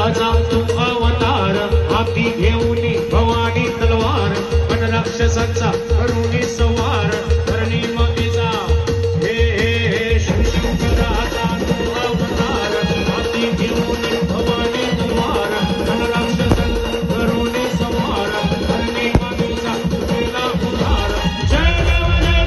शंकराचा तू अवतार हाती घेऊन भवानी तलवार पण राक्षसांचा करुणी संवार धरणी मातेचा हे हे हे शंकराचा तू अवतार हाती घेऊन भवानी तलवार पण राक्षसांचा करुणी संवार धरणी मातेचा केला उद्धार जय देव जय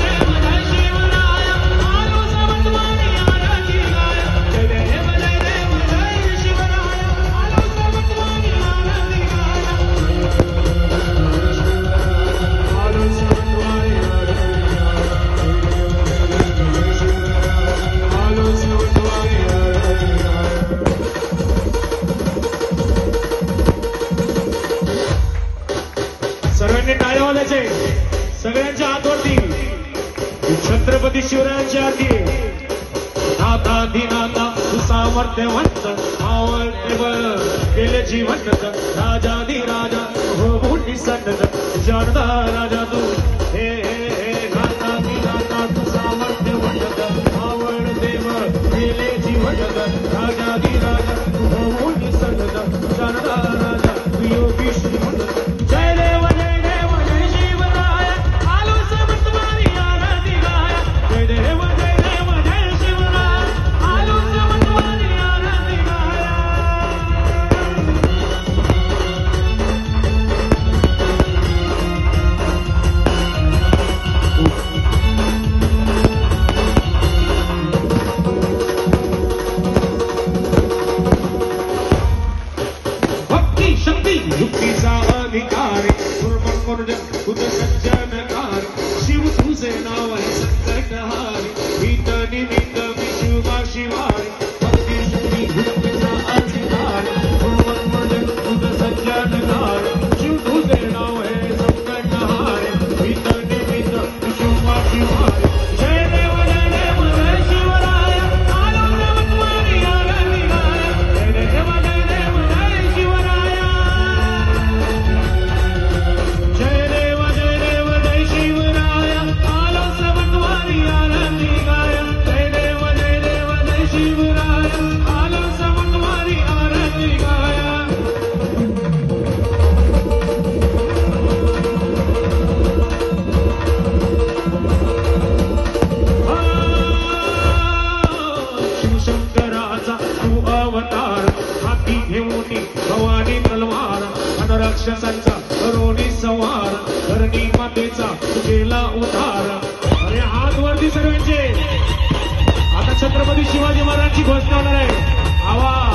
शिवराय आलो समंतवाणी आरती गाय जय देव जय शिवराय आलो समंतवाणी आरती गाय आलो समंतवाणी आलो समंतवाणी सर्वांनी टाळ्या वाजायचे सगळ्यांच्या हातवरती छत्रपती शिवरायांच्या आरती नाथा दिनाथा सुसामर्थ्यवंत आवडते बळ केले जीवंत राजाधिराजा हो मोठी संत जानदा राजा तू हे हे हे नाथा दिनाथा सुसामर्थ्यवंत आवडते बळ केले जीवंत राजाधिराजा हो मोठी संत जानदा राजा तू योगी श्रीमंत जय देव जय शिवराय आलो समंतवाणी आरती गाय जय देव जय शिवराय आलो समंतवाणी आरती गाय भक्ती शक्ती युक्तीचा अधिकार खुद सज्जनकार शिव तुझे नाव आहे संकटहारी हित निमित्त विशुभा शिवारी भक्ती शक्ती युक्तीचा अधिकार खुद सज्जनकार शिव तुझे नाव आहे संकटहारी हित निमित्त विशुभा शिवारी जय देव जय शिवराय आलो समंतवाणी आरती गाय जय देव जय शिवराय जय देव जय शिवराय आलो समंतवाणी आरती गाय जय देव जय शिवराय आलो समंतवाणी आरती गाय शिवशंकराचा तू अवतार हाती घेऊन भवानी तलवार अन राक्षसांचा करुणी संवार धरणी मातेचा केला उद्धार अरे हात वरती सर्वांचे आता छत्रपती शिवाजी महाराजांची घोषणा होणार आहे आवाज